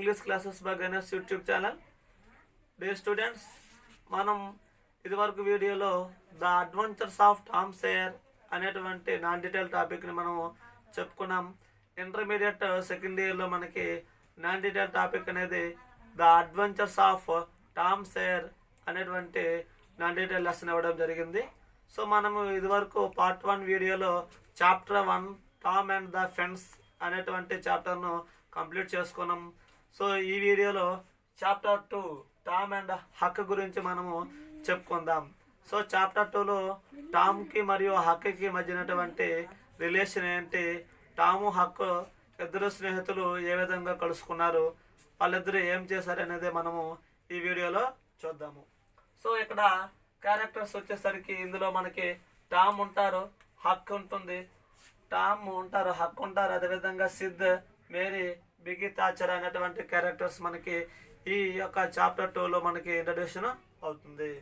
English classes by Ganesh YouTube channel. Day students, మనం ఇదివరకు వీడియోలో the adventures of Tom Sawyer అనేటువంటి నాన్ డీటెయిల్ టాపిక్ని మనం చెప్పుకున్నాం. ఇంటర్మీడియట్ సెకండ్ ఇయర్లో మనకి నాన్ డీటెయిల్ టాపిక్ అనేది the adventures of Tom Sawyer అనేటువంటి నాన్ డీటెయిల్ లెసన్ ఇవ్వడం జరిగింది. సో మనము ఇదివరకు పార్ట్ 1 వీడియోలో chapter 1 Tom and the friends అనేటువంటి చాప్టర్ను కంప్లీట్ చేసుకున్నాం. సో ఈ వీడియోలో చాప్టర్ 2 టామ్ అండ్ హక్ గురించి మనము చెప్పుకుందాం. సో చాప్టర్ 2లో టామ్కి మరియు హక్కి మధ్యనటువంటి రిలేషన్ ఏంటి, టాము హక్ ఇద్దరు స్నేహితులు ఏ విధంగా కలుసుకున్నారు, వాళ్ళిద్దరు ఏం చేశారు అనేది మనము ఈ వీడియోలో చూద్దాము. సో ఇక్కడ క్యారెక్టర్స్ వచ్చేసరికి ఇందులో మనకి టామ్ ఉంటారు, హక్ ఉంటుంది. టామ్ ఉంటారు, హక్ ఉంటారు, అదేవిధంగా సిద్, మేరీ, బిగి థాచర్ అనేటువంటి క్యారెక్టర్స్ మనకి ఈ యొక్క చాప్టర్ 2లో మనకి ఇంట్రడ్యూషన్ అవుతుంది.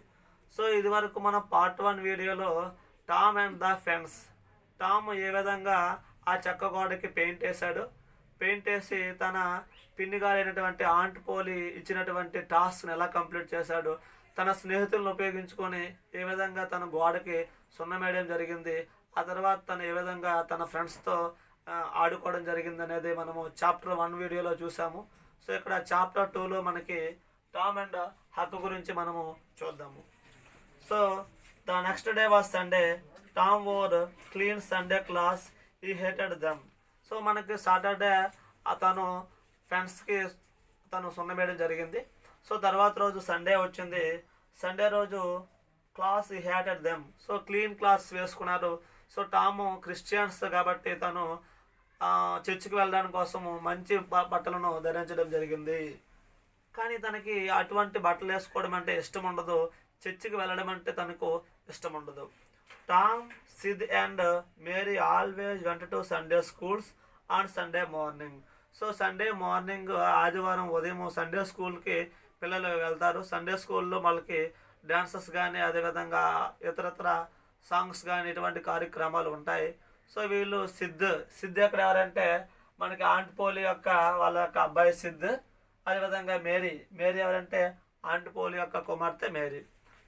సో ఇది వరకు మనం పార్ట్ 1 వీడియోలో Tom and the friends, Tom ఏ విధంగా ఆ చెక్క గోడకి పెయింట్ వేశాడు, పెయింట్ వేసి తన పిన్నిగారైనటువంటి ఆంట్ పోలి ఇచ్చినటువంటి టాస్క్ని ఎలా కంప్లీట్ చేశాడు, తన స్నేహితులను ఉపయోగించుకొని ఏ విధంగా తన గోడకి సున్నం వేయడం జరిగింది, ఆ తర్వాత తను ఏ విధంగా తన ఫ్రెండ్స్తో ఆడుకోవడం జరిగింది అనేది మనము చాప్టర్ 1 వీడియోలో చూసాము. సో ఇక్కడ చాప్టర్ 2లో మనకి టామ్ అండ్ హక్ గురించి మనము చూద్దాము. So the next day was Sunday, Tom wore clean Sunday class, ఈ హేటెడ్ దమ్. సో మనకి సాటర్డే అతను ఫ్రెండ్స్కి తను సున్నం వేయడం జరిగింది. సో తర్వాత రోజు సండే వచ్చింది. సండే రోజు క్లాస్ ఈ hated them. So clean class వేసుకున్నారు. సో టాము క్రిస్టియన్స్ కాబట్టి తను చర్చికి వెళ్ళడానికి కోసము మంచి బట్టలను ధరించడం జరిగింది. కానీ తనకి అటువంటి బట్టలు వేసుకోవడం అంటే ఇష్టం ఉండదు, చర్చికి వెళ్ళడం అంటే తనకు ఇష్టం ఉండదు. Tom, Sid and Mary always went to Sunday schools on Sunday morning. So Sunday morning, ఆదివారం ఉదయం సండే స్కూల్కి పిల్లలు వెళ్తారు. సండే స్కూల్లో వాళ్ళకి డ్యాన్సెస్ కానీ అదేవిధంగా ఇతరత్ర సాంగ్స్ కానీ ఇటువంటి కార్యక్రమాలు ఉంటాయి. సో వీళ్ళు సిద్ ఎక్కడ ఎవరంటే మనకి ఆంట్ పోలి యొక్క వాళ్ళ యొక్క అబ్బాయి సిద్, అదేవిధంగా మేరీ ఎవరంటే ఆంట్ పోలి యొక్క కుమార్తె మేరీ.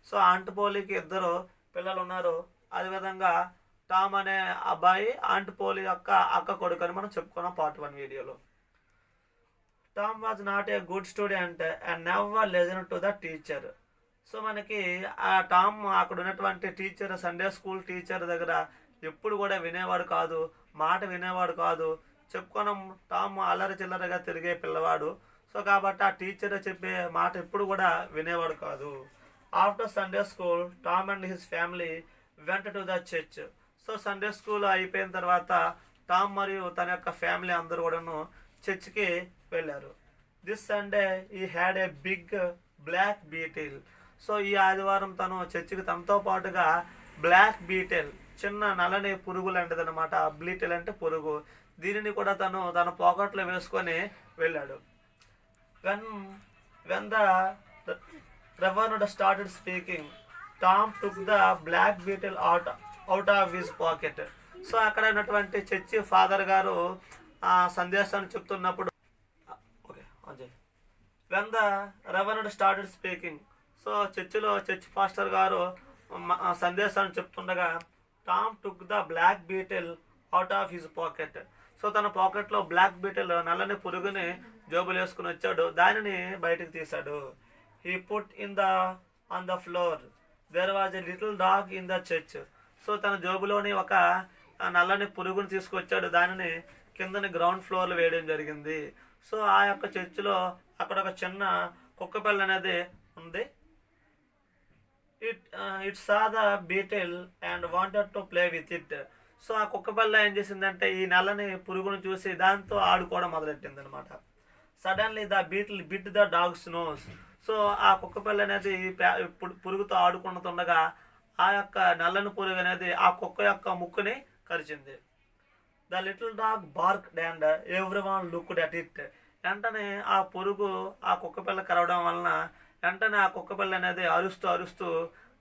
సో ఆంట్ పోలికి 2 పిల్లలు ఉన్నారు. అదేవిధంగా టామ్ అనే అబ్బాయి ఆంట్ పోలి యొక్క అక్క కొడుకు అని మనం చెప్పుకున్నాం పార్ట్ 1 వీడియోలో. Tom was not a good student and never listen to the teacher. So మనకి ఆ టామ్ అక్కడ ఉన్నటువంటి టీచర్, సండే స్కూల్ టీచర్ దగ్గర ఎప్పుడు కూడా వినేవాడు కాదు, మాట వినేవాడు కాదు. చెప్పుకోవడం టామ్ అల్లరి చిల్లరగా తిరిగే పిల్లవాడు. సో కాబట్టి ఆ టీచర్ చెప్పే మాట ఎప్పుడు కూడా వినేవాడు కాదు. After Sunday school Tom and his family went to the church. So Sunday school అయిపోయిన తర్వాత టామ్ మరియు తన యొక్క ఫ్యామిలీ అందరూ కూడాను చర్చ్కి వెళ్ళారు. This Sunday he had a big black beetle. So ఈ ఆదివారం తను చర్చికి తనతో పాటుగా బ్లాక్ బీటిల్, చిన్న నల్లని పురుగు లాంటిది అనమాట. బ్లీటిల్ అంటే పురుగు. దీనిని కూడా తను తన పాకెట్లో వేసుకొని వెళ్ళాడు. When the reverend started speaking, Tom took the black beetle out of his pocket. So అక్కడ ఉన్నటువంటి చర్చి ఫాదర్ గారు ఆ సందేశాన్ని చెప్తున్నప్పుడు, when the reverend started speaking, so church pastor గారు సందేశాన్ని చెప్తుండగా Tom took the black beetle out of his pocket. So తన పాకెట్లో బ్లాక్ బీటిల్, నల్లని పురుగుని జోబులు వేసుకుని వచ్చాడు, దానిని బయటకు తీశాడు. He put on the floor, there was a little dog in the church. So తన జోబులోని ఒక నల్లని పురుగుని తీసుకొచ్చాడు, దానిని కిందని గ్రౌండ్ ఫ్లోర్లో వేయడం జరిగింది. సో ఆ యొక్క చర్చిలో అక్కడ ఒక చిన్న కుక్కపిల్ల అనేది ఉంది. It saw the beetle and wanted to play with it. So ఆ కుక్కపిల్ల ఏం చేసిందంటే ఈ నల్లని పురుగును చూసి దాంతో ఆడుకోవడం మొదలెట్టింది అనమాట. Suddenly the beetle bit the dog's nose. So ఆ కుక్కపిల్ల అనేది పురుగుతో ఆడుకుంటుండగా ఆ యొక్క నల్లని పురుగు అనేది ఆ కుక్క యొక్క ముక్కుని కరిచింది. The little dog barked and everyone looked at it. వెంటనే ఆ పురుగు ఆ కుక్కపిల్ల కరవడం వలన వెంటనే ఆ కుక్కపిల్ల అనేది అరుస్తూ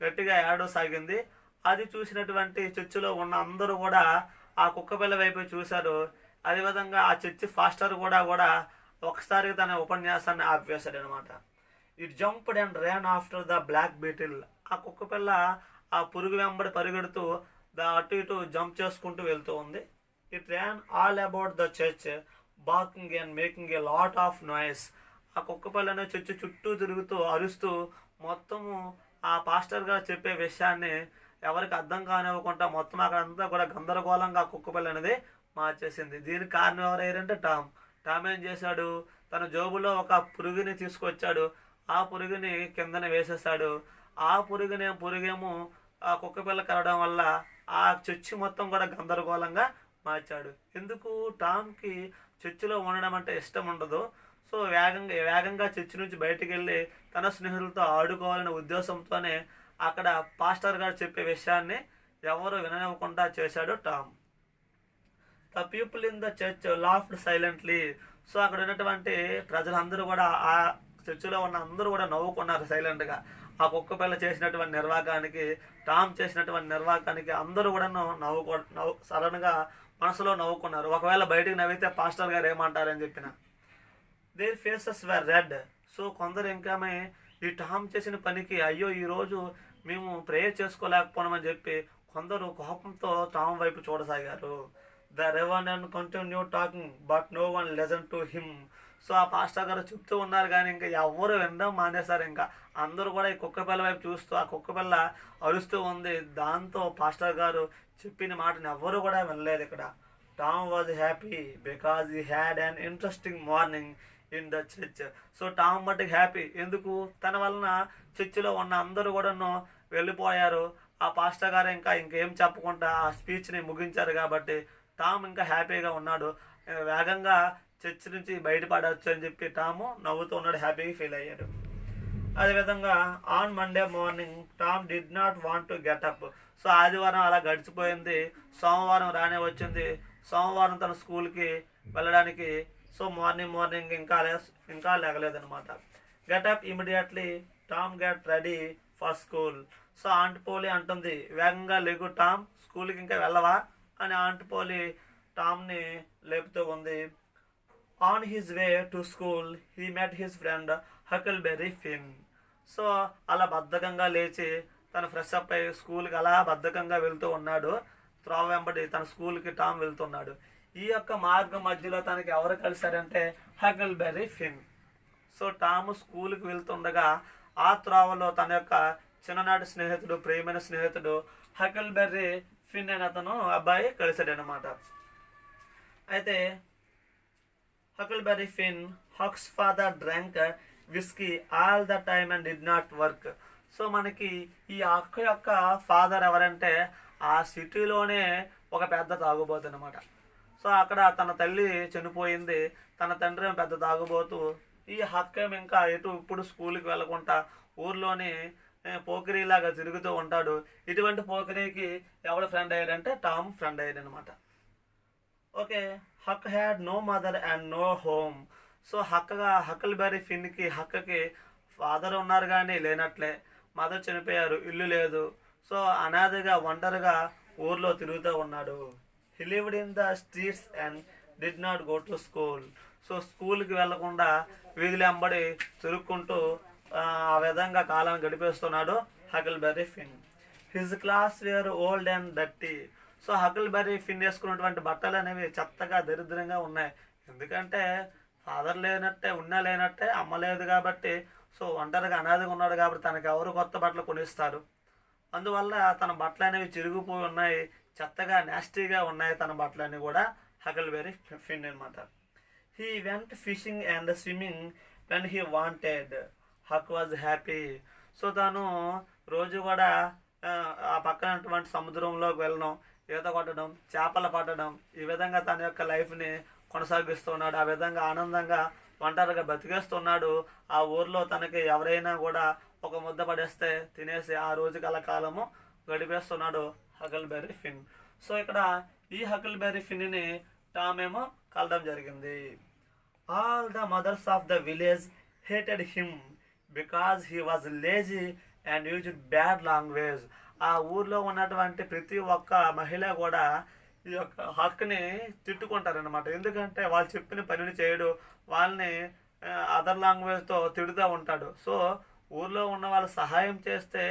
గట్టిగా ఏడవసాగింది. అది చూసినటువంటి చర్చిలో ఉన్న అందరూ కూడా ఆ కుక్కపిల్ల వైపు చూశారు. అదేవిధంగా ఆ చర్చి ఫాస్టర్ కూడా ఒకసారి తన ఉపన్యాసాన్ని ఆపివేశాడు అనమాట. It jumped and ran after the black beetle. ఆ కుక్క పిల్ల ఆ పురుగు వెంబడి పరిగెడుతూ అటు ఇటు జంప్ చేసుకుంటూ వెళ్తూ ఉంది. It ran all about the church barking and making a lot of noise. ఆ కుక్క పిల్లని చర్చి చుట్టూ తిరుగుతూ అరుస్తూ మొత్తము ఆ పాస్టర్ గారు చెప్పే విషయాన్ని ఎవరికి అర్థం కానివ్వకుండా మొత్తం అక్కడంతా కూడా గందరగోళంగా ఆ కుక్క పిల్ల అనేది మార్చేసింది. దీనికి కారణం ఎవరయ్యారంటే టామ్ ఏం చేశాడు, తన జోబులో ఒక పురుగుని తీసుకొచ్చాడు. ఆ పురుగుని కిందన వేసేసాడు. ఆ పురుగేమో ఆ కుక్క పిల్ల కరవడం వల్ల ఆ చర్చి మొత్తం కూడా గందరగోళంగా మార్చాడు. ఎందుకు? టామ్కి చర్చిలో ఉండడం అంటే ఇష్టం ఉండదు. సో వేగంగా చర్చి నుంచి బయటికి వెళ్ళి తన స్నేహితులతో ఆడుకోవాలనే ఉద్దేశంతోనే అక్కడ పాస్టర్ గారు చెప్పే విషయాన్ని ఎవరు విననివ్వకుండా చేశాడు Tom. The people in the church laughed silently. So అక్కడ ఉన్నటువంటి ప్రజలందరూ కూడా ఆ చర్చిలో ఉన్న అందరూ కూడా నవ్వుకున్నారు సైలెంట్గా. ఆ కుక్క పిల్ల చేసినటువంటి నిర్వాకానికి, టామ్ చేసినటువంటి నిర్వాకానికి అందరూ కూడా సడన్గా మనసులో నవ్వుకున్నారు. ఒకవేళ బయటికి నవ్వితే పాస్టర్ గారు ఏమంటారని చెప్పిన their faces were red. So కొందరు ఇంకా ఈ టామ్ చేసిన పనికి అయ్యో ఈరోజు మేము ప్రేయర్ చేసుకోలేకపోవడమని చెప్పి కొందరు కోపంతో టామ్ వైపు చూడసాగారు. The reverend continued talking but no one listen to him. So ఆ పాస్టర్ గారు చెప్తూ ఉన్నారు కానీ ఇంకా ఎవరు వినడం మానేశారు. ఇంకా అందరూ కూడా ఈ కుక్క పిల్ల వైపు చూస్తూ ఆ కుక్క పిల్ల అరుస్తూ ఉంది. దాంతో పాస్టర్ గారు చెప్పిన మాటని ఎవ్వరూ కూడా వినలేదు. ఇక్కడ Tom was happy because he had an interesting morning in the church. So Tom బట్టి హ్యాపీ. ఎందుకు? తన వలన చర్చిలో ఉన్న అందరూ కూడాను వెళ్ళిపోయారు. ఆ పాస్టర్ గారు ఇంకేం చెప్పకుండా ఆ స్పీచ్ని ముగించారు కాబట్టి టామ్ ఇంకా హ్యాపీగా ఉన్నాడు. వేగంగా చర్చ్ నుంచి బయటపడవచ్చు అని చెప్పి టాము నవ్వుతూ ఉన్నాడు, హ్యాపీగా ఫీల్ అయ్యాడు. అదేవిధంగా on Monday morning Tom did not want to get up. So ఆదివారం అలా గడిచిపోయింది. సోమవారం రానే వచ్చింది. సోమవారం తన స్కూల్కి వెళ్ళడానికి సో మార్నింగ్ ఇంకా లేగలేదనమాట. Get up immediately Tom get ready for school. So aunt Polly అంటుంది, వేగంగా లేగు టామ్, స్కూల్కి ఇంకా వెళ్ళవా అని ఆంట్ పోలి టామ్ని లేపుతూ ఉంది. On his way to school he met his friend Huckleberry Finn. So అలా బద్ధకంగా లేచి తను ఫ్రెష్ అప్ అయ్యి స్కూల్కి అలా బద్ధకంగా వెళ్తూ ఉన్నాడు. త్రోవ వెంబడి తన స్కూల్కి టామ్ వెళ్తున్నాడు. ఈ యొక్క మార్గం మధ్యలో తనకి ఎవరు కలిశారంటే హకిల్బెర్రీ ఫిన్. సో టామ్ స్కూల్కి వెళ్తుండగా ఆ త్రోవలో తన యొక్క చిన్ననాటి స్నేహితుడు, ప్రియమైన స్నేహితుడు హకిల్బెర్రీ ఫిన్ అనే అతను అబ్బాయి కలిశాడు అనమాట. అయితే Huckleberry Finn Huck's father drunk whisky all the time and did not work. So మనకి ఈ హక్ యొక్క ఫాదర్ ఎవరంటే ఆ సిటీలోనే ఒక పెద్ద తాగుబోతు అనమాట. సో అక్కడ తన తల్లి చనిపోయింది, తన తండ్రి పెద్ద తాగుబోతు. ఈ హక్ ఇంకా ఇప్పుడు స్కూల్కి వెళ్ళకుండా ఊర్లోని పోకిరీలాగా తిరుగుతూ ఉంటాడు. ఇటువంటి పోకిరీకి ఎవడు ఫ్రెండ్ అయ్యాడంటే టామ్ ఫ్రెండ్ అయ్యాడు అనమాట. Okay, Huck had no mother and no home. So Huckleberry ఫిన్కి హక్కి ఫాదర్ ఉన్నారు కానీ లేనట్లే, మదర్ చనిపోయారు, ఇల్లు లేదు. సో అనాథగా ఒంటరిగా ఊర్లో తిరుగుతూ ఉన్నాడు. He lived in the streets and did not go to school. So స్కూల్కి వెళ్లకుండా వీధులు వెంబడి తిరుక్కుంటూ ఆ విధంగా కాలాన్ని గడిపేస్తున్నాడు Huckleberry Finn. His clothes were old and dirty. So Huckleberry Finn వేసుకున్నటువంటి బట్టలు అనేవి చెత్తగా దరిద్రంగా ఉన్నాయి. ఎందుకంటే ఫాదర్ లేనట్టే అమ్మ లేదు కాబట్టి, సో ఒంటరిగా అనాథగా ఉన్నాడు కాబట్టి తనకు ఎవరు కొత్త బట్టలు కొనిస్తారు. అందువల్ల తన బట్టలు అనేవి చిరిగిపోయి ఉన్నాయి, చెత్తగా నాస్టీగా ఉన్నాయి తన బట్టలన్నీ కూడా హకిల్బెర్రీ ఫిన్ అనమాట. He went fishing and swimming when he wanted. Huck was happy. So తను రోజు కూడా ఆ పక్కనటువంటి సముద్రంలోకి వెళ్ళడం, ఈత కొట్టడం, చేపలు పట్టడం, ఈ విధంగా తన యొక్క లైఫ్ని కొనసాగిస్తున్నాడు. ఆ విధంగా ఆనందంగా ఒంటరిగా బతికేస్తున్నాడు. ఆ ఊర్లో తనకి ఎవరైనా కూడా ఒక ముద్ద పడేస్తే తినేసి ఆ రోజు కాలము గడిపేస్తున్నాడు హకిల్బెర్రీ ఫిన్. సో ఇక్కడ ఈ హకిల్బెర్రీ ఫిన్ని టామ్ ఏమో కలడం జరిగింది. All the mothers of the village hated him because he was lazy and used bad language. ఆ ఊర్లో ఉన్నటువంటి ప్రతి ఒక్క మహిళ కూడా ఈ యొక్క హక్ని తిట్టుకుంటారనమాట. ఎందుకంటే వాళ్ళు చెప్పిన పనిని చేయడు, వాళ్ళని అదర్ లాంగ్వేజ్తో తిడుతూ ఉంటాడు. సో ఊర్లో ఉన్న వాళ్ళు సహాయం చేస్తే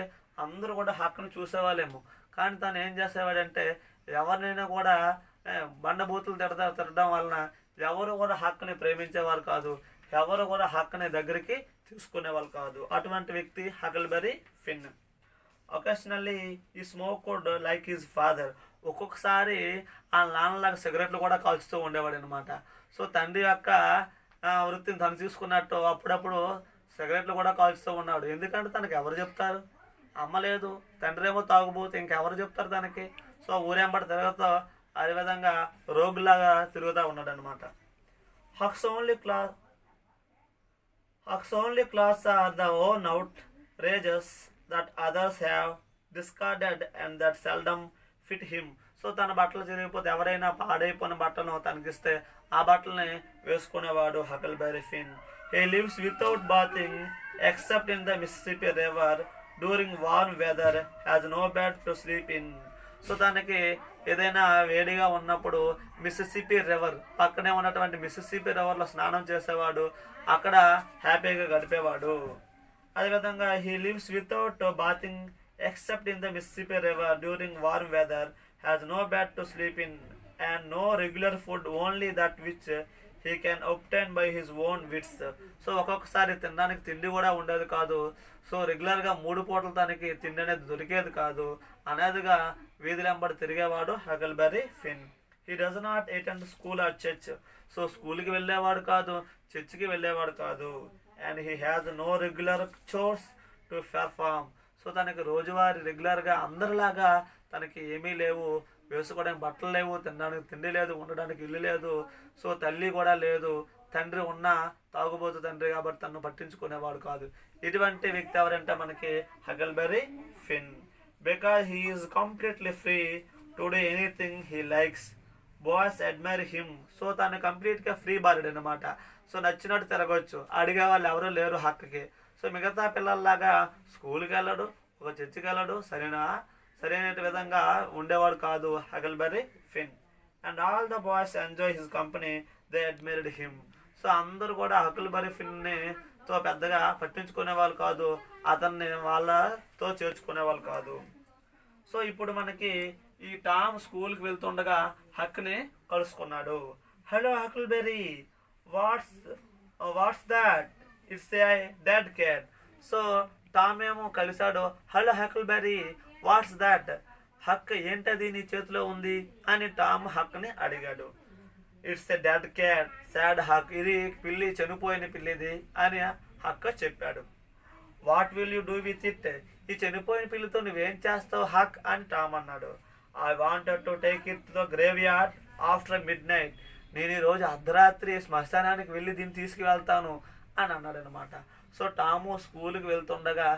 అందరూ కూడా హక్కును చూసేవాళ్ళేమో, కానీ తను ఏం చేసేవాడంటే ఎవరినైనా కూడా బండబూతులు తిట్టడం వలన ఎవరు కూడా హక్కుని ప్రేమించేవారు కాదు, ఎవరు కూడా హక్కుని దగ్గరికి తీసుకునేవాళ్ళు కాదు. అటువంటి వ్యక్తి హకల్బెరీ ఫిన్. ఒకేషనల్లీ ఈ స్మోక్డ్ లైక్ హిజ్ ఫాదర్. ఒక్కొక్కసారి ఆ నాన్నలాగా సిగరెట్లు కూడా కాల్చుతూ ఉండేవాడు అనమాట. సో తండ్రి యొక్క వృత్తిని తను తీసుకున్నట్టు అప్పుడప్పుడు సిగరెట్లు కూడా కాల్చుతూ ఉన్నాడు. ఎందుకంటే తనకి ఎవరు చెప్తారు? అమ్మ లేదు, తండ్రి ఏమో తాగుబోతే ఇంకెవరు చెప్తారు తనకి? సో ఊరేంబడి తిరుగుతూ అదేవిధంగా రోగులాగా తిరుగుతూ ఉన్నాడు అనమాట. Huck's only clothes are the worn out rags that others have discarded and that seldom fit him. So తన బట్టలు చిరిగిపోతే ఎవరైనా పాడైపోయిన బట్టలను తనకిస్తే ఆ బట్టలని వేసుకునేవాడు Huckleberry Finn. He lives without bathing except in the Mississippi river during warm weather, has no bed to sleep in. So తనకి ఏదైనా వేడిగా ఉన్నప్పుడు మిసిసిపి రివర్ పక్కనే ఉన్నటువంటి మిసిసిపి రివర్లో స్నానం చేసేవాడు, అక్కడ హ్యాపీగా గడిపేవాడు. అదేవిధంగా he lives without bathing except in the Mississippi river during warm weather, has no bed to sleep in and no regular food only that which he can obtain by his own wits. So ఒక్కొక్కసారి తినడానికి తిండి కూడా ఉండేది కాదు. So రెగ్యులర్గా 3 పూటలు తనకి తిండి అనేది దొరికేది కాదు. అనేదిగా వీధులెంబడి తిరిగేవాడు Huckleberry Finn. He does not attend school or church. So స్కూల్కి వెళ్ళేవాడు కాదు, చర్చ్కి వెళ్ళేవాడు కాదు. And he has no regular chores to perform. So తనకి రోజువారీ రెగ్యులర్గా అందరిలాగా తనకి ఏమీ లేవు, వేసుకోవడానికి బట్టలు లేవు, తినడానికి తిండి లేదు, ఉండడానికి ఇల్లు లేదు. సో తల్లి కూడా లేదు, తండ్రి ఉన్నా తాగుబోతు తండ్రి కాబట్టి తను పట్టించుకునేవాడు కాదు. ఇటువంటి వ్యక్తి ఎవరంటే మనకి Huckleberry Finn. Because he is completely free to do anything he likes, boys admire him. So తను కంప్లీట్గా ఫ్రీ బార్డ్ అనమాట. సో నచ్చినట్టు తిరగవచ్చు, అడిగే వాళ్ళు ఎవరూ లేరు హక్కుకి. సో మిగతా పిల్లల్లాగా స్కూల్కి వెళ్ళడు, ఒక చర్చికి వెళ్ళడు, సరైన విధంగా ఉండేవాడు కాదు Huckleberry Finn. And all the boys enjoy his company, they admired him. So అందరూ కూడా హకల్బెరీ ఫిన్ని తో పెద్దగా పట్టించుకునే వాళ్ళు కాదు, అతన్ని వాళ్ళతో చేర్చుకునేవాళ్ళు కాదు. సో ఇప్పుడు మనకి ఈ టామ్ స్కూల్కి వెళ్తుండగా హక్ని కలుసుకున్నాడు. Hello Huckleberry, what's that? It's a dead cat. So Tom ఏమో కలిశాడు. Hello Huckleberry, what's that? Huck ఏంటది నీ చేతిలో ఉంది అని టామ్ హక్ని అడిగాడు. It's a dead cat said Huck. ఇది పిల్లి, చనిపోయిన పిల్లిది అని హక్ చెప్పాడు. What will you do with it? ఈ చనిపోయిన పిల్లితో నువ్వేం చేస్తావు హక్ అని టామ్ అన్నాడు. I wanted to take it to the graveyard after mid night. నేను ఈరోజు అర్ధరాత్రి శ్మశానానికి వెళ్ళి దీన్ని తీసుకువెళ్తాను అని అన్నాడు అనమాట. సో టాము స్కూల్కి వెళ్తుండగా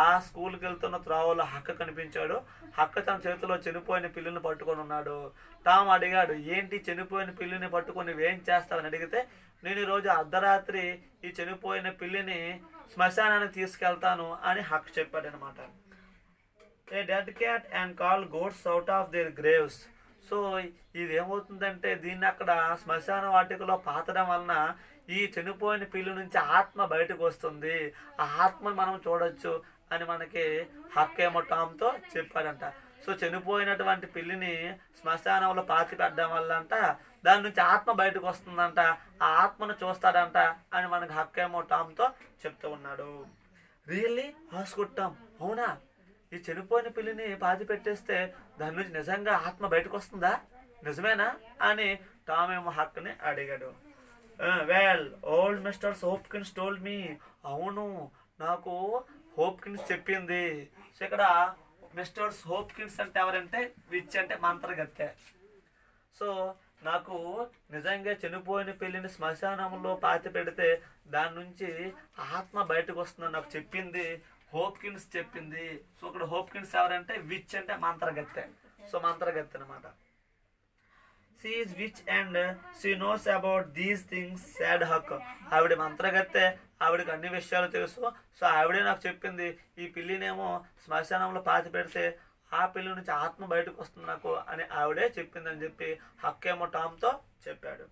ఆ స్కూల్కి వెళ్తున్న త్రోవలో హక్క కనిపించాడు. హక్క తన చేతిలో చనిపోయిన పిల్లిని పట్టుకొని ఉన్నాడు. టామ్ అడిగాడు, ఏంటి చనిపోయిన పిల్లిని పట్టుకొని నువ్వేం చేస్తావని అడిగితే, నేను ఈరోజు అర్ధరాత్రి ఈ చనిపోయిన పిల్లిని శ్మశానానికి తీసుకెళ్తాను అని హక్ చెప్పాడు అనమాట. A dead cat and call ghosts out of their graves. So ఇదేమవుతుందంటే దీన్ని అక్కడ శ్మశాన వాటికలో పాతడం వలన ఈ చనిపోయిన పిల్లి నుంచి ఆత్మ బయటకు వస్తుంది, ఆ ఆత్మను మనం చూడొచ్చు అని మనకి హక్కేమో టామ్తో చెప్పాడంట. సో చనిపోయినటువంటి పిల్లిని శ్మశానంలో పాతి పెట్టడం వల్ల అంట దాని నుంచి ఆత్మ బయటకు వస్తుందంట, ఆ ఆత్మను చూస్తాడంట అని మనకి హక్కేమో టామ్తో చెప్తూ ఉన్నాడు. రియల్లీ హాస్కుట్టాం, అవునా ఈ చనిపోయిన పిల్లిని పాతి పెట్టేస్తే దాని నుంచి నిజంగా ఆత్మ బయటకు వస్తుందా, నిజమేనా అని టామ్ ఏమో హక్ని అడిగాడు. Well old mister Hopkins told me. అవును, నాకు హోప్కిన్స్ చెప్పింది. సో ఇక్కడ మిస్టర్ హోప్కిన్స్ అంటే ఎవరంటే విచ్ అంటే మంత్రగత్తె. సో నాకు నిజంగా చనిపోయిన పిల్లిని శ్మశానంలో పాతి పెడితే దాని నుంచి ఆత్మ బయటకు వస్తుందని నాకు చెప్పింది హోప్కిన్స్ చెప్పింది. సో ఇక్కడ హోప్కిన్స్ ఎవరంటే విచ్ అంటే మంత్రగత్తె. సో మంత్రగత్తె అనమాట. She is witch and she knows about these things, said Huck. ఆవిడ మంత్రగత్తె, ఆవిడకి అన్ని విషయాలు తెలుసు. సో ఆవిడే నాకు చెప్పింది ఈ పిల్లినేమో శ్మశానంలో పాతి పెడితే ఆ పిల్లి నుంచి ఆత్మ బయటకు వస్తుంది నాకు అని ఆవిడే చెప్పిందని చెప్పి హక్ ఏమో టామ్తో చెప్పాడు.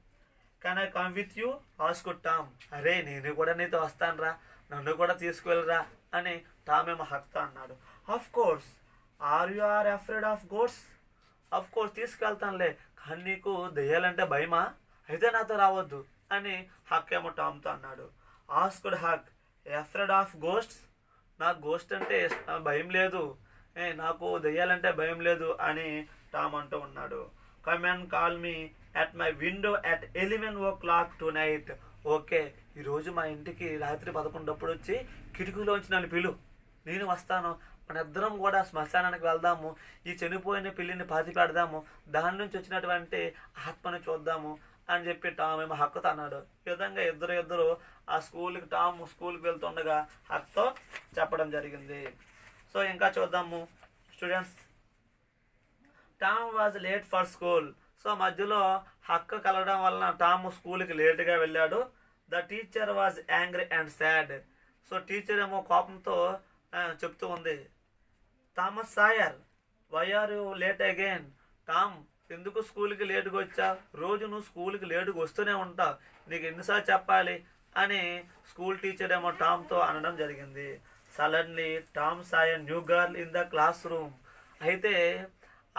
Can I come with you ask Tom. అరే నేను కూడా నీతో వస్తాను రా, నన్ను కూడా తీసుకువెళ్ళరా అని టామ్ ఏమో హక్తో అన్నాడు. Of course. Are you are afraid of ghosts? Of course తీసుకెళ్తానులే, కానీ నీకు దెయ్యాలంటే భయమా? అయితే నాతో రావద్దు అని హక్ ఏమో టామ్తో అన్నాడు. Asked Huck, afraid of ghosts? నాకు గోస్ట్ అంటే భయం లేదు, నాకు దెయ్యాలంటే భయం లేదు అని టామ్ అంటూ ఉన్నాడు. Come and call me at my window at 11 o'clock tonight. Okay, ఈరోజు మా ఇంటికి రాత్రి 11 వచ్చి కిటికీలోంచి నన్ను పిలు, నేను వస్తాను. మన ఇద్దరం కూడా శ్మశానానికి వెళ్దాము, ఈ చనిపోయిన పిల్లిని పాతి పెడదాము, దాని నుంచి వచ్చినటువంటి ఆత్మను చూద్దాము అని చెప్పి టామ్ ఏమో హక్కుతో అన్నాడు. ఈ విధంగా ఇద్దరు ఆ టామ్ స్కూల్కి వెళ్తుండగా హక్తో చెప్పడం జరిగింది. సో ఇంకా చూద్దాము students. Tom was late for school. So మధ్యలో హక్కు కలగడం వలన టామ్ స్కూల్కి లేట్గా వెళ్ళాడు. The teacher was angry and sad. So teacher ఏమో కోపంతో చెప్తూ ఉంది, Thomas Sawyer, why are you late again? Tom, ఎందుకు స్కూల్కి లేటుగా వచ్చావు? రోజు నువ్వు స్కూల్కి లేటుగా వస్తూనే ఉంటావు, నీకు ఎన్నిసార్లు చెప్పాలి అని స్కూల్ టీచర్ ఏమో టామ్తో అనడం జరిగింది. Suddenly Tom Sawyer new girl in the class room. అయితే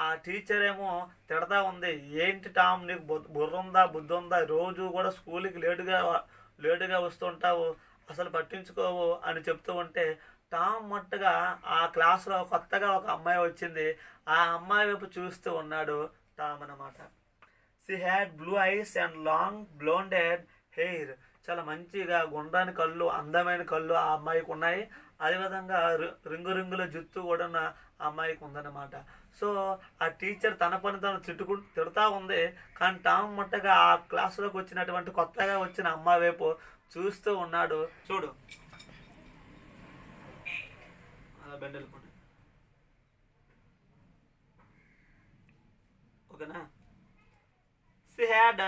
ఆ టీచర్ ఏమో తిడతా ఉంది, ఏంటి టామ్ నీకు బుద్ధి ఉందా, రోజు కూడా స్కూల్కి లేటుగా వస్తుంటావు, అసలు పట్టించుకోవు అని చెప్తూ ఉంటే టామ్ మట్టుగా ఆ క్లాస్లో కొత్తగా ఒక అమ్మాయి వచ్చింది, ఆ అమ్మాయి వైపు చూస్తూ ఉన్నాడు టామ్ అన్నమాట. She had blue eyes and long blonded hair. చాలా మంచిగా గుండ్రాని కళ్ళు, అందమైన కళ్ళు ఆ అమ్మాయికి ఉన్నాయి. అదేవిధంగా రింగుల జుత్తు కూడా ఆ అమ్మాయికి ఉందన్నమాట. సో ఆ టీచర్ తన పని తను తిడుతూ ఉంది, కానీ టామ్ మట్టుగా ఆ క్లాసులోకి వచ్చినటువంటి కొత్తగా వచ్చిన అమ్మాయి వైపు చూస్తూ ఉన్నాడు. చూడు బెండెళ్ళిపోండి, ఓకేనా. She had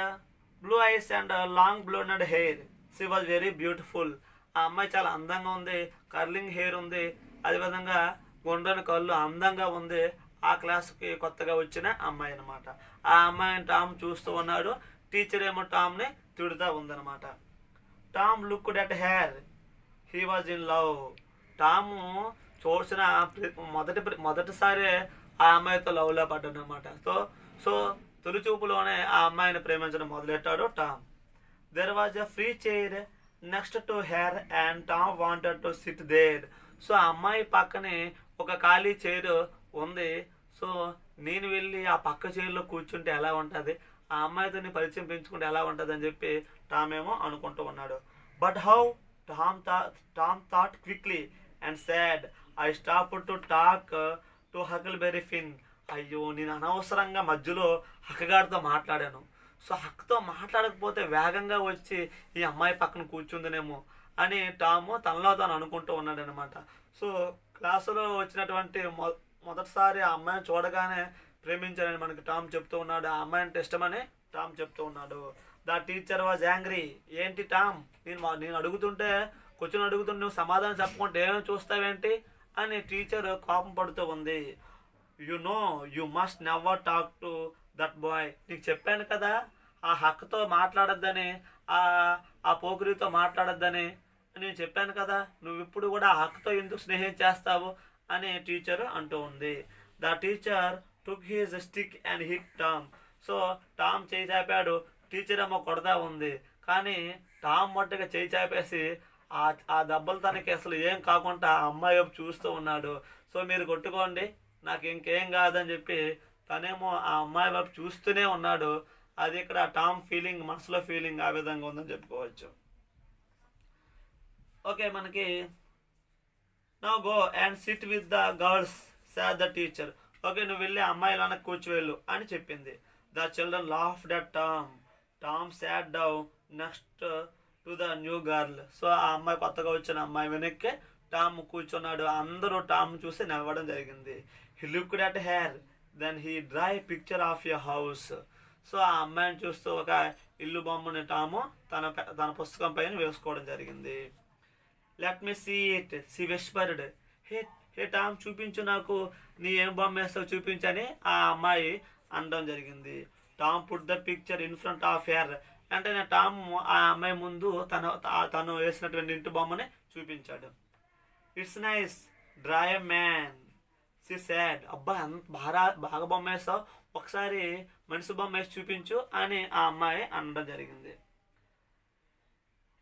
blue eyes and long blonded hair. She was very beautiful. ఆ అమ్మాయి చాలా అందంగా ఉంది, కర్లింగ్ హెయిర్ ఉంది, అదేవిధంగా గుండ్రని కళ్ళు, అందంగా ఉంది. ఆ క్లాస్కి కొత్తగా వచ్చిన అమ్మాయి అనమాట. ఆ అమ్మాయిని టామ్ చూస్తూ ఉన్నాడు. టీచర్ ఏమో టామ్ని తిడుతూ ఉందన్నమాట. Tom looked at her, he was in love. Tom చూసిన మొదటిసారి ఆ అమ్మాయితో లవ్లో పడ్డాడు అనమాట. సో తొలి చూపులోనే ఆ అమ్మాయిని ప్రేమించడం మొదలెట్టాడు Tom. There was a free chair next to her and Tom wanted to sit there. So ఆ అమ్మాయి పక్కనే ఒక ఖాళీ చైర్ ఉంది. సో నేను వెళ్ళి ఆ పక్క చైర్లో కూర్చుంటే ఎలా ఉంటుంది, ఆ అమ్మాయితో పరిచయం పెంచుకుంటే ఎలా ఉంటుంది అని చెప్పి టామ్ ఏమో అనుకుంటూ ఉన్నాడు. But how? Tom thought quickly and said, I stop to talk to Huckleberry Finn. అయ్యో, నేను అనవసరంగా మధ్యలో హక్కగాడితో మాట్లాడాను. సో హక్తో మాట్లాడకపోతే వేగంగా వచ్చి ఈ అమ్మాయి పక్కన కూర్చుందనేమో అని టాము తనలో తాను అనుకుంటూ ఉన్నాడు అనమాట. సో క్లాసులో వచ్చినటువంటి మొదటిసారి ఆ అమ్మాయిని చూడగానే ప్రేమించానని మనకి టామ్ చెప్తూ ఉన్నాడు. ఆ అమ్మాయి అంటే ఇష్టమని టామ్ చెప్తూ ఉన్నాడు. The teacher was angry. ఏంటి టామ్, నేను అడుగుతుంటే నువ్వు సమాధానం చెప్పకుంటే ఏమేమి చూస్తావేంటి అని టీచర్ కోపం పడుతూ ఉంది. You must never talk to that boy. నీకు చెప్పాను కదా ఆ హక్తో మాట్లాడొద్దని, ఆ పోకిరితో మాట్లాడొద్దని నేను చెప్పాను కదా, నువ్వు ఇప్పుడు కూడా ఆ హక్తో ఎందుకు స్నేహం చేస్తావు అని టీచర్ అంటూ ఉంది. The teacher took his stick and hit Tom. So Tom చేయి చాపాడు, టీచర్ ఏమో కొడతా ఉంది, కానీ టామ్ మట్టుగా చేయి చాపేసి ఆ దెబ్బలు తనకి అసలు ఏం కాకుండా ఆ అమ్మాయి వైపు చూస్తూ ఉన్నాడు. సో మీరు కొట్టుకోండి, నాకు ఇంకేం కాదని చెప్పి తనేమో ఆ అమ్మాయి వైపు చూస్తూనే ఉన్నాడు. అది ఇక్కడ టామ్ ఫీలింగ్, మనసులో ఫీలింగ్ ఆ విధంగా ఉందని చెప్పుకోవచ్చు. ఓకే, మనకి now go and SIT with the girls sad the teacher. Okay, నువ్వు వెళ్ళి అమ్మాయిలోనే కూర్చోవెళ్ళు అని చెప్పింది. The children laughed at Tom. Tom sat down next to the new girl. So ఆ అమ్మాయి కొత్తగా వచ్చిన అమ్మాయి వెనక్కి టామ్ కూర్చున్నాడు. అందరూ టామ్ చూసి నవ్వడం జరిగింది. He looked at her, then he draw picture of a house. So ఆ అమ్మాయిని చూస్తూ ఒక ఇల్లు బొమ్మని టాము తన పుస్తకం పైన వేసుకోవడం జరిగింది. Let me see it, she whispered. Hey Tom, చూపించు నాకు, నీ ఏం బొమ్మ వేస్తావు చూపించని ఆ అమ్మాయి అనడం జరిగింది. Tom put the picture in front of her వెంటనే టామ్ ఆ అమ్మాయి ముందు తను వేసినటువంటి ఇంటి బొమ్మని చూపించాడు. It's nice draw a man she said. అబ్బా అంత బాగా బొమ్మ వేస్తావు, ఒకసారి మనిషి బొమ్మ వేసి చూపించు అని ఆ అమ్మాయి అనడం జరిగింది.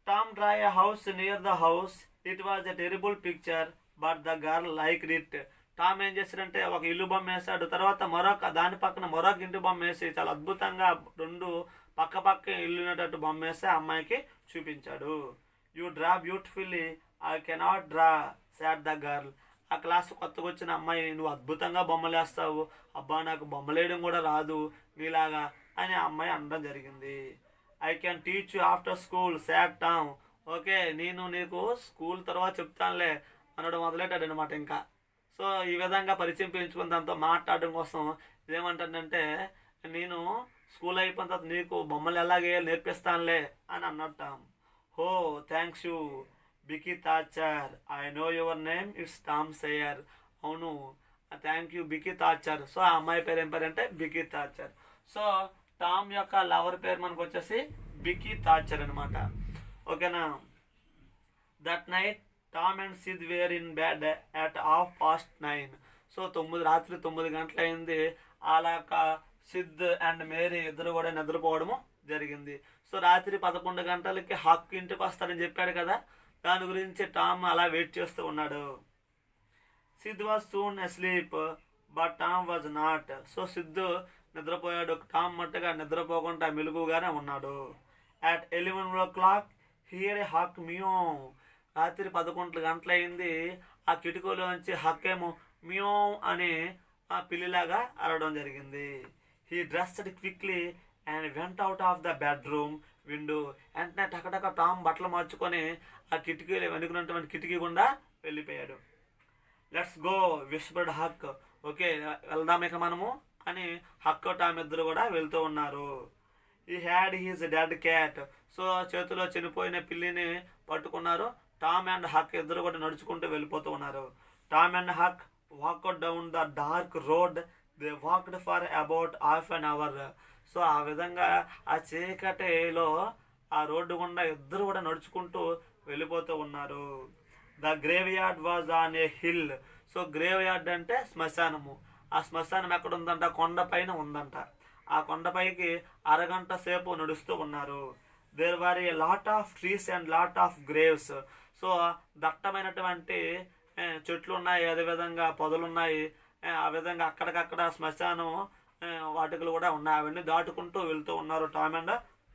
Tom draw a house near the house. It was a terrible picture but the girl like it. Tom ఏం చేశాడంటే ఒక ఇల్లు బొమ్మ వేశాడు, తర్వాత దాని పక్కన మరొక ఇంటి బొమ్మ వేసి చాలా అద్భుతంగా రెండు పక్క ఇల్లు ఉన్నట్టు బొమ్మ వేసి ఆ అమ్మాయికి చూపించాడు. You draw beautifully I cannot draw sad the girl. ఆ క్లాస్ కొత్తగా వచ్చిన అమ్మాయి, నువ్వు అద్భుతంగా బొమ్మలు వేస్తావు, అబ్బా నాకు బొమ్మలు వేయడం కూడా రాదు నీలాగా అని ఆ అమ్మాయి అనడం జరిగింది. I can teach you after school sad Tom. Okay, నేను నీకు స్కూల్ తర్వాత చెప్తానులే అనడం మొదలెట్టాడు అనమాట. ఇంకా సో ఈ విధంగా పరిచయం పెంచుకుని దాంతో మాట్లాడడం కోసం ఏమంటాడంటే, నేను స్కూల్ అయిపోయిన తర్వాత నీకు బొమ్మలు ఎలాగేయాలి నేర్పిస్తానులే అని అన్నట్టాం. Oh thanks you Becky Thatcher, I know your name it's Tom Sawyer. అవును, thank you Becky Thatcher. So ఆ అమ్మాయి పేరు ఏం పేరు అంటే బికీ తాచర్. సో టామ్ యొక్క లవర్ పేరు మనకు వచ్చేసి బికీ తాచర్ అనమాట. ఓకేనా. That night Tom and Sid were in bed at 9:30. So రాత్రి 9 గంటలు అయింది. అలాగా సిద్ అండ్ మేరీ ఇద్దరు కూడా నిద్రపోవడము జరిగింది. సో రాత్రి 11 గంటలకి హక్ ఇంటికి వస్తాడని చెప్పాడు కదా, దాని గురించి టామ్ అలా వెయిట్ చేస్తూ ఉన్నాడు. Sid was soon asleep but Tom was not. So Sid నిద్రపోయాడు, టామ్ మట్టుగా నిద్రపోకుండా మెలుగుగానే ఉన్నాడు. At 11 o'clock hear a Huck meow. రాత్రి 11 గంటలు అయింది. ఆ కిటికీలోంచి హక్ ఏమో మియో అని ఆ పిల్లిలాగా అరవడం జరిగింది. He dressed quickly and went out of the bedroom window. వెంటనే టకటక టామ్ బట్టలు మార్చుకొని ఆ కిటికీలు వెనుకున్నటువంటి కిటికీ గుండా వెళ్ళిపోయాడు. Let's go whispered Huck. Okay వెళ్దాం ఇక మనము అని హక్ టామ్ ఇద్దరు కూడా వెళ్తూ ఉన్నారు. He had his dead cat. So చేతిలో చనిపోయిన పిల్లిని పట్టుకున్నారు. టామ్ అండ్ హక్ ఇద్దరు కూడా నడుచుకుంటూ వెళ్ళిపోతూ ఉన్నారు. Tom and Huck walked down the dark road. They walked for about half an hour. So ఆ విధంగా ఆ చీకటిలో ఆ రోడ్డు గుండా ఇద్దరు కూడా నడుచుకుంటూ వెళ్ళిపోతూ ఉన్నారు. The grave yard was on a hill. So grave yard అంటే శ్మశానము. ఆ శ్మశానం ఎక్కడ ఉందంట, కొండపైన ఉందంట. ఆ కొండపైకి అరగంట సేపు నడుస్తూ ఉన్నారు. There were a lot of trees and lot of graves. So దట్టమైనటువంటి చెట్లు ఉన్నాయి, అదేవిధంగా పొదలున్నాయి, ఆ విధంగా అక్కడికక్కడ శ్మశానం వాటికలు కూడా ఉన్నాయి. అవన్నీ దాటుకుంటూ వెళ్తూ ఉన్నారు Tom and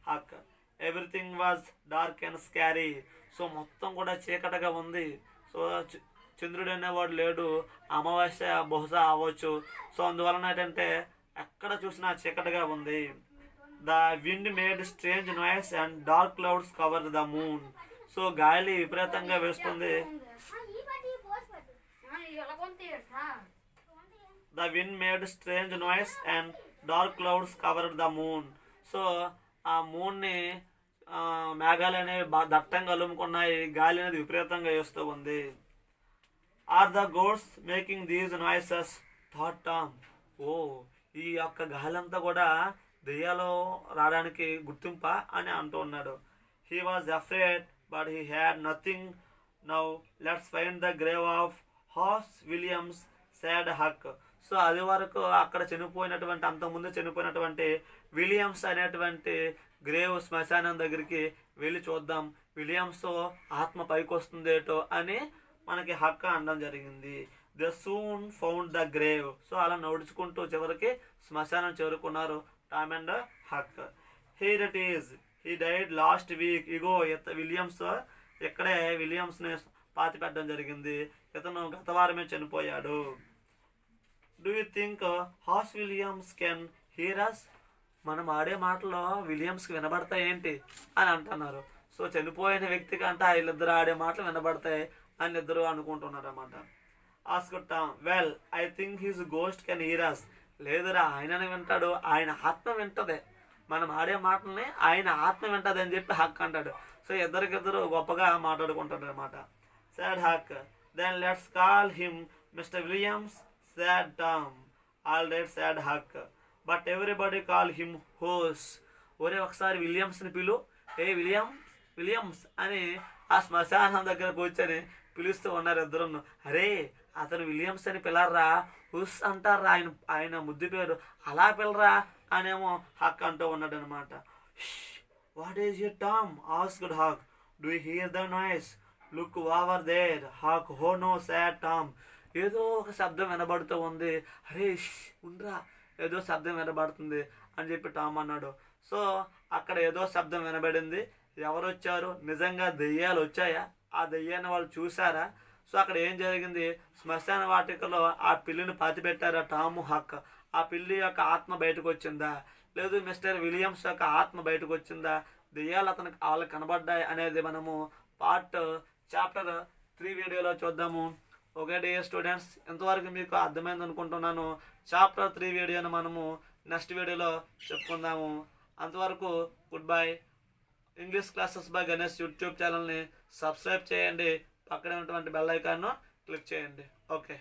Huck. Everything was dark and scary. So మొత్తం కూడా చీకటిగా ఉంది. సో చంద్రుడు అనేవాడు లేడు, అమావాస్య బహుశా అవ్వచ్చు. సో అందువలన ఏంటంటే ఎక్కడ చూసినా చీకటిగా ఉంది. The wind made strange noise and dark clouds cover the moon. So గాలి విపరీతంగా వేస్తుంది. The wind made strange noise and dark clouds covered the moon. So ఆ మూన్ని మేఘాలు అనేవి దట్టంగా అలుముకున్నాయి, గాలి అనేది విపరీతంగా వేస్తూ ఉంది. Are the gods making these noises thought Tom. ఓ ఈ యొక్క గాలి అంతా కూడా దెయ్యాలు రావడానికి గుర్తింప అని అంటూ ఉన్నాడు. He was afraid but he had nothing. Now let's find the grave of Hoss Williams said Huck. So అది వరకు అక్కడ చనిపోయినటువంటి అంతకుముందు చనిపోయినటువంటి విలియమ్స్ అనేటువంటి గ్రేవ్ శ్మశానం దగ్గరికి వెళ్ళి చూద్దాం, విలియమ్స్ ఆత్మ పైకి వస్తుందేటో అని మనకి హక్ అనడం జరిగింది. They soon found the grave. So అలా నడుచుకుంటూ చివరికి శ్మశానం చేరుకున్నారు Tom and Huck. Here it is, he died last week. ఇగో విలియమ్స్ ఇక్కడే విలియమ్స్ని పాతి పెట్టడం జరిగింది. ఇతను గత వారమే చనిపోయాడు. Do you think Hoss Williams can hear us? మనం ఆడే మాటలో విలియమ్స్కి వినబడతాయి ఏంటి అని అంటున్నారు. సో చనిపోయిన వ్యక్తికి అంటే వీళ్ళిద్దరు ఆడే మాటలు వినబడతాయి అని ఇద్దరు అనుకుంటున్నారు అన్నమాట. ఆస్కుటాం, well I think his ghost can hear us. లేదురా ఆయనని వింటాడు, ఆయన ఆత్మ వింటదే, మనం ఆడే మాటల్ని ఆయన ఆత్మ వింటది అని చెప్పి హక్ అంటాడు. సో ఇద్దరికిద్దరు గొప్పగా మాట్లాడుకుంటారు అనమాట. Said Huck, then let's call him mister Williams. Said Tom, all right said Huck, but everybody call him Hoss. ఒరే ఒకసారి విలియమ్స్ని పిలు, ఏ విలియమ్స్ అని ఆ శ్మశానం దగ్గర కూర్చొని పిలుస్తూ ఉన్నారు ఇద్దరు. అరే అతను విలియమ్స్ అని పిలర్రా, హుస్ అంటారా ఆయన ముద్దు పేరు, అలా పిల్లరా అనేమో హక్ అంటూ ఉన్నాడు అనమాట. What is you Tom asked Huck, do you hear the noise, look over there Huck, oh no sad Tom. ఏదో ఒక శబ్దం వినబడుతూ ఉంది. అరే ఉండ్రా, ఏదో శబ్దం వినబడుతుంది అని చెప్పి టామ్ అన్నాడు. సో అక్కడ ఏదో శబ్దం వినబడింది. ఎవరు వచ్చారు? నిజంగా దెయ్యాలు వచ్చాయా? ఆ దెయ్యాన్ని వాళ్ళు చూసారా? సో అక్కడ ఏం జరిగింది? శ్మశాన వాటికలో ఆ పిల్లిని పాతిపెట్టారా టాము హక్. ఆ పిల్లి యొక్క ఆత్మ బయటకు వచ్చిందా, లేదు మిస్టర్ విలియమ్స్ యొక్క ఆత్మ బయటకు వచ్చిందా, దెయ్యాలు అతనికి వాళ్ళకి కనబడ్డాయి అనేది మనము చాప్టర్ 3 వీడియోలో చూద్దాము. ఓకే డియర్ స్టూడెంట్స్, ఇంతవరకు మీకు అర్థమైంది అనుకుంటున్నాను. చాప్టర్ 3 వీడియోని మనము నెక్స్ట్ వీడియోలో చెప్పుకుందాము. అంతవరకు good bye. English classes by Ganesh YouTube ఛానల్ని సబ్స్క్రైబ్ చేయండి. పక్కనే ఉన్నటువంటి బెల్ ఐకాన్ను క్లిక్ చేయండి. ఓకే.